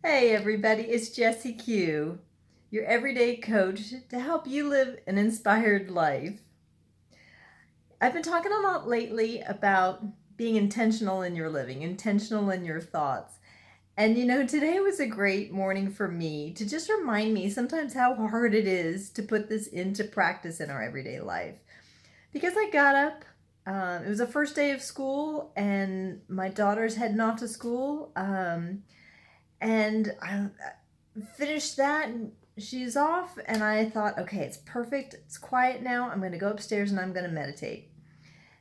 Hey everybody, it's Jessie Q, your everyday coach to help you live an inspired life. I've been talking a lot lately about being intentional in your living, intentional in your thoughts. And today was a great morning for me to just remind me sometimes how hard it is to put this into practice in our everyday life. Because I got up, it was the first day of school, and my daughter's heading off to school. And I finished that, and she's off, and I thought, okay, it's perfect. It's quiet now. I'm going to go upstairs and I'm going to meditate.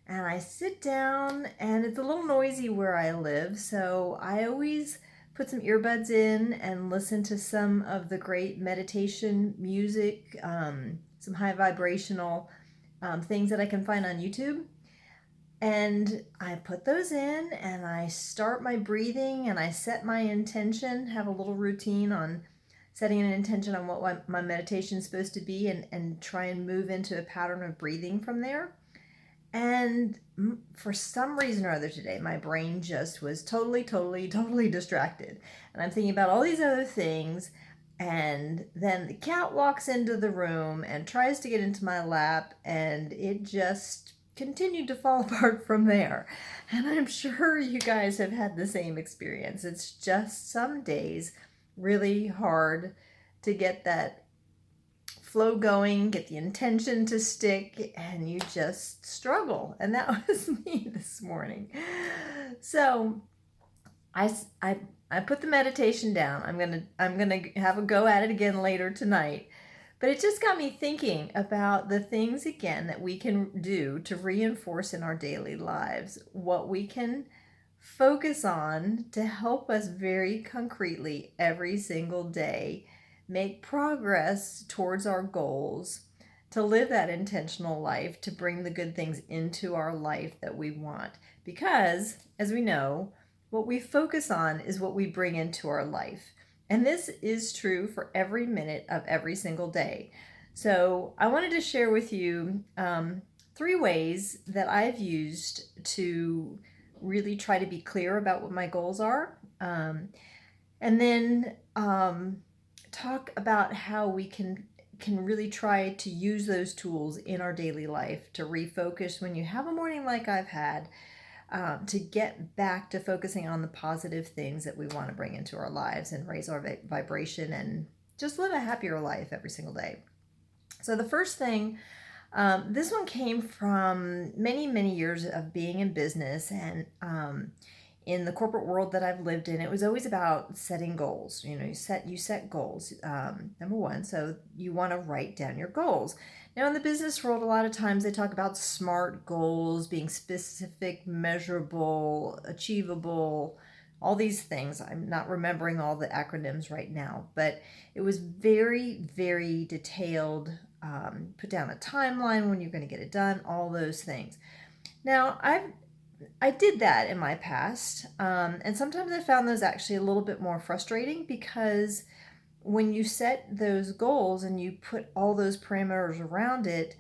And I sit down, and it's a little noisy where I live, so I always put some earbuds in and listen to some of the great meditation music, some high vibrational things that I can find on YouTube. And I put those in and I start my breathing and I set my intention, have a little routine on setting an intention on what my meditation is supposed to be, and try and move into a pattern of breathing from there. And for some reason or other today, my brain just was totally distracted. And I'm thinking about all these other things. And then the cat walks into the room and tries to get into my lap, and it just continued to fall apart from there. And I'm sure you guys have had the same experience. It's just some days really hard to get that flow going, get the intention to stick, and you just struggle. And that was me this morning. So I, I, I put the meditation down. I'm gonna have a go at it again later tonight. But it just got me thinking about the things again that we can do to reinforce in our daily lives, what we can focus on to help us very concretely every single day make progress towards our goals, to live that intentional life, to bring the good things into our life that we want. Because, as we know, what we focus on is what we bring into our life. And this is true for every minute of every single day. So, I wanted to share with you 3 ways that I've used to really try to be clear about what my goals are. And then talk about how we can really try to use those tools in our daily life to refocus when you have a morning like I've had, to get back to focusing on the positive things that we want to bring into our lives and raise our vibration and just live a happier life every single day. So the first thing, this one came from many years of being in business, and in the corporate world that I've lived in, it was always about setting goals. You set goals. Number one, so you want to write down your goals. Now, in the business world, a lot of times they talk about SMART goals, being specific, measurable, achievable, all these things. I'm not remembering all the acronyms right now, but it was very detailed. Put down a timeline when you're going to get it done, all those things. Now, I did that in my past, and sometimes I found those actually a little bit more frustrating, because when you set those goals and you put all those parameters around it,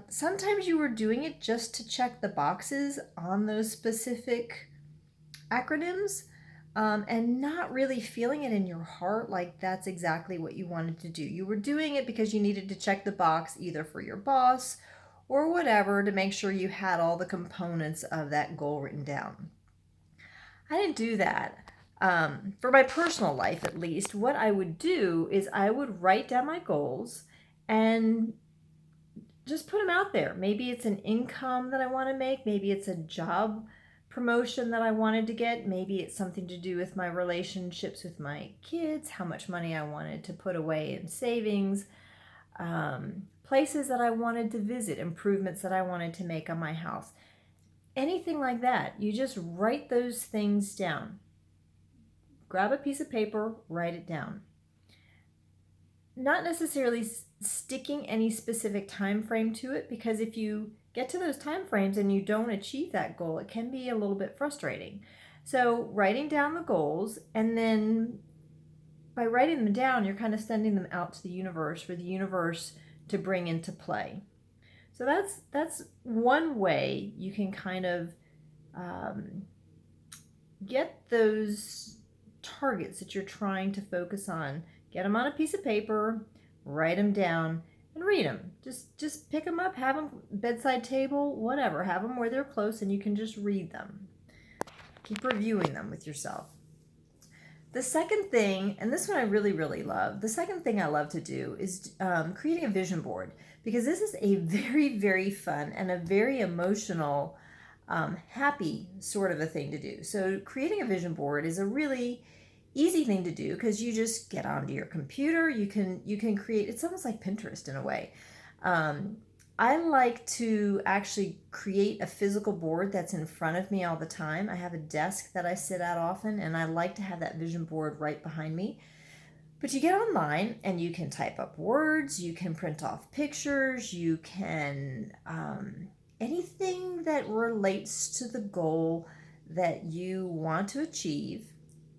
sometimes you were doing it just to check the boxes on those specific acronyms, and not really feeling it in your heart like that's exactly what you wanted to do. You were doing it because you needed to check the box either for your boss or whatever, to make sure you had all the components of that goal written down. I didn't do that. For my personal life, at least, what I would do is I would write down my goals and just put them out there. Maybe it's an income that I want to make. Maybe it's a job promotion that I wanted to get. Maybe it's something to do with my relationships with my kids, how much money I wanted to put away in savings, places that I wanted to visit, improvements that I wanted to make on my house. Anything like that. You just write those things down. Grab a piece of paper, write it down. Not necessarily sticking any specific time frame to it, because if you get to those time frames and you don't achieve that goal, it can be a little bit frustrating. So writing down the goals, and then by writing them down, you're kind of sending them out to the universe for the universe to bring into play. So that's one way you can kind of get those targets that you're trying to focus on. Get them on a piece of paper, write them down, and read them. Just pick them up, have them bedside table, whatever. Have them where they're close and you can just read them. Keep reviewing them with yourself. The second thing, and this one I really, really love, the second thing I love to do is creating a vision board, because this is a very, very fun and a very emotional, happy sort of a thing to do. So creating a vision board is a really easy thing to do because you just get onto your computer. You can create, it's almost like Pinterest in a way. I like to actually create a physical board that's in front of me all the time. I have a desk that I sit at often, and I like to have that vision board right behind me. But you get online and you can type up words, you can print off pictures, you can, anything that relates to the goal that you want to achieve.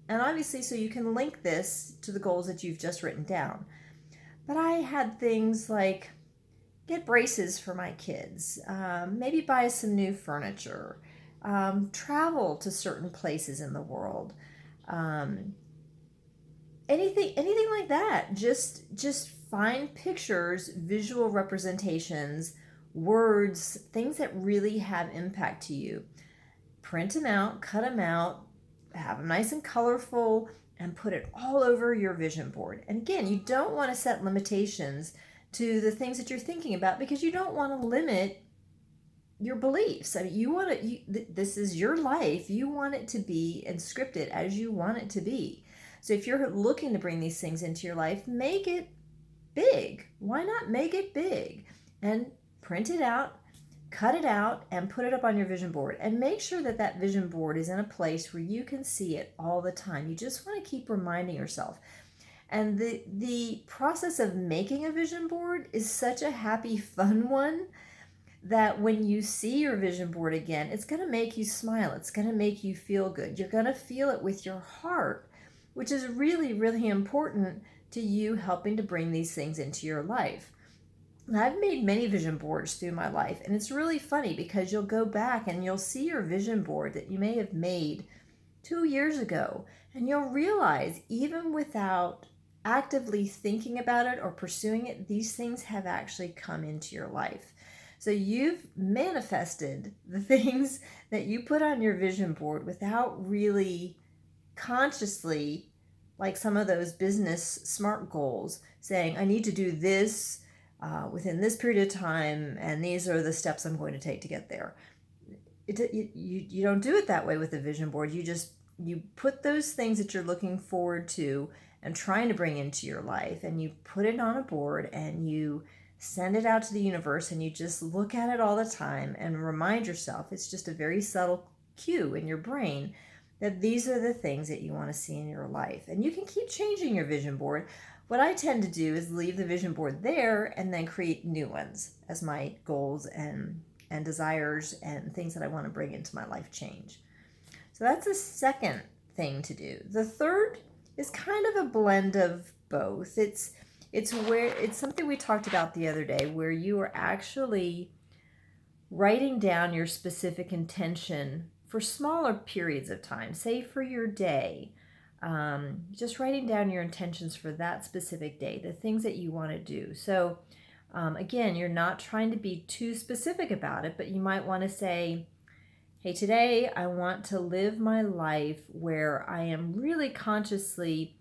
And obviously, so you can link this to the goals that you've just written down. But I had things like get braces for my kids, maybe buy some new furniture, travel to certain places in the world, anything like that. Just find pictures, visual representations, words, things that really have impact to you. Print them out, cut them out, have them nice and colorful, and put it all over your vision board. And again, you don't want to set limitations to the things that you're thinking about, because you don't want to limit your beliefs. I mean, you want to, this is your life. You want it to be scripted as you want it to be. So if you're looking to bring these things into your life, make it big. Why not make it big? And print it out, cut it out, and put it up on your vision board. And make sure that that vision board is in a place where you can see it all the time. You just want to keep reminding yourself. And the process of making a vision board is such a happy, fun one that when you see your vision board again, it's going to make you smile. It's going to make you feel good. You're going to feel it with your heart, which is really, really important to you helping to bring these things into your life. And I've made many vision boards through my life, and it's really funny because you'll go back and you'll see your vision board that you may have made 2 years ago, and you'll realize even without actively thinking about it or pursuing it, these things have actually come into your life. So you've manifested the things that you put on your vision board without really consciously, like some of those business SMART goals, saying, I need to do this within this period of time, and these are the steps I'm going to take to get there. You don't do it that way with a vision board. You put those things that you're looking forward to and trying to bring into your life, and you put it on a board and you send it out to the universe, and you just look at it all the time and remind yourself, it's just a very subtle cue in your brain that these are the things that you want to see in your life. And you can keep changing your vision board. What I tend to do is leave the vision board there and then create new ones as my goals and desires and things that I want to bring into my life change. So that's the second thing to do. The third is kind of a blend of both. It's something we talked about the other day, where you are actually writing down your specific intention for smaller periods of time, say for your day. Just writing down your intentions for that specific day, the things that you want to do. So again, you're not trying to be too specific about it, but you might want to say, hey, today I want to live my life where I am really consciously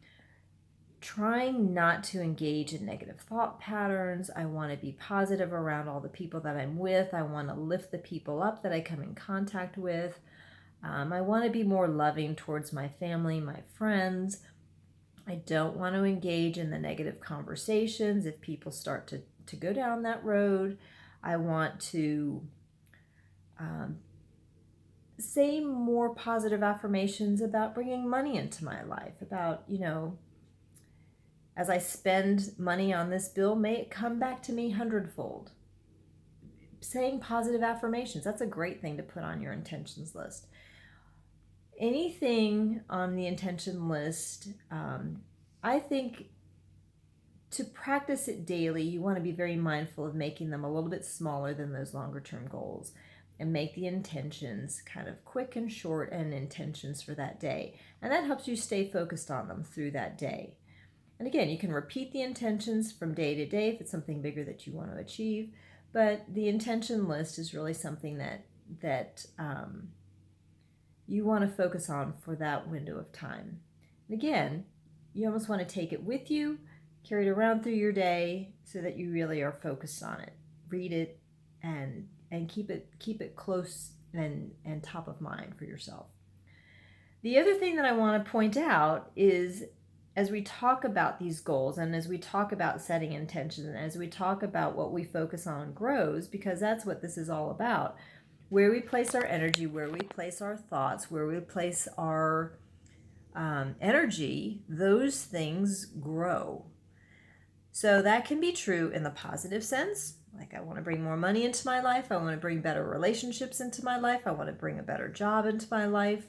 trying not to engage in negative thought patterns. I want to be positive around all the people that I'm with. I want to lift the people up that I come in contact with. I want to be more loving towards my family, my friends. I don't want to engage in the negative conversations if people start to go down that road. I want to say more positive affirmations about bringing money into my life, about, as I spend money on this bill, may it come back to me hundredfold. Saying positive affirmations, that's a great thing to put on your intentions list. Anything on the intention list, I think to practice it daily, you want to be very mindful of making them a little bit smaller than those longer term goals. and make the intentions kind of quick and short and intentions for that day. And that helps you stay focused on them through that day. And again, you can repeat the intentions from day to day if it's something bigger that you want to achieve. But the intention list is really something that you want to focus on for that window of time. And again, you almost want to take it with you, carry it around through your day so that you really are focused on it. Read it and keep it close and top of mind for yourself. The other thing that I want to point out is, as we talk about these goals and as we talk about setting intentions and as we talk about what we focus on grows, because that's what this is all about. Where we place our energy, where we place our thoughts, where we place our energy, those things grow. So that can be true in the positive sense. Like, I want to bring more money into my life. I want to bring better relationships into my life. I want to bring a better job into my life.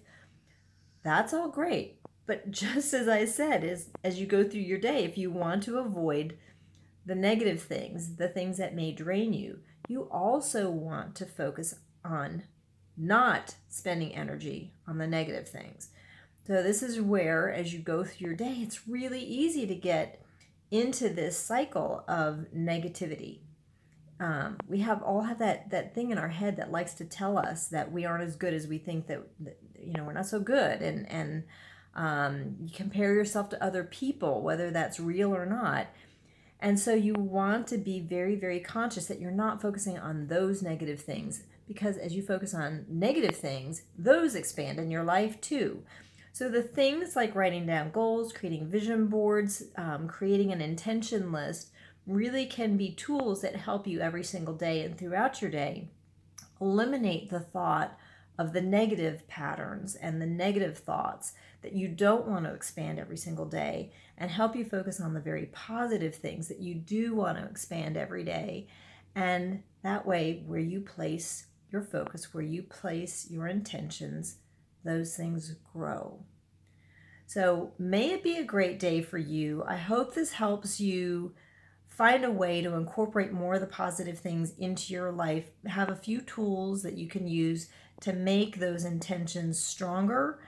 That's all great. But just as I said, as you go through your day, if you want to avoid the negative things, the things that may drain you, you also want to focus on not spending energy on the negative things. So this is where, as you go through your day, it's really easy to get into this cycle of negativity. We all have that thing in our head that likes to tell us that we aren't as good as we think, that we're not so good, and you compare yourself to other people, whether that's real or not. And so you want to be very, very conscious that you're not focusing on those negative things, because as you focus on negative things, those expand in your life too. So the things like writing down goals, creating vision boards, creating an intention list really can be tools that help you every single day and throughout your day eliminate the thought of the negative patterns and the negative thoughts that you don't want to expand every single day, and help you focus on the very positive things that you do want to expand every day. And that way, where you place your focus, where you place your intentions, those things grow. So may it be a great day for you. I hope this helps you find a way to incorporate more of the positive things into your life. Have a few tools that you can use to make those intentions stronger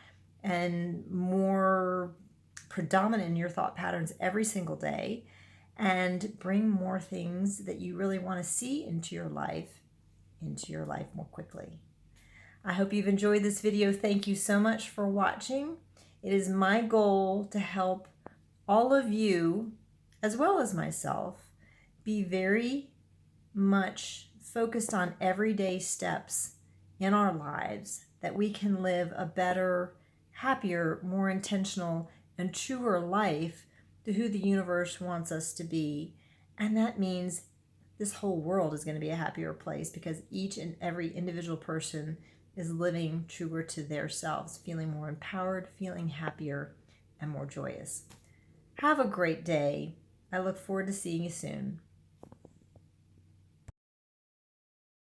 and more predominant in your thought patterns every single day, and bring more things that you really want to see into your life more quickly. I hope you've enjoyed this video. Thank you so much for watching. It is my goal to help all of you, as well as myself, be very much focused on everyday steps in our lives that we can live a better, happier, more intentional, and truer life to who the universe wants us to be. And that means this whole world is going to be a happier place, because each and every individual person is living truer to their selves, feeling more empowered, feeling happier, and more joyous. Have a great day. I look forward to seeing you soon.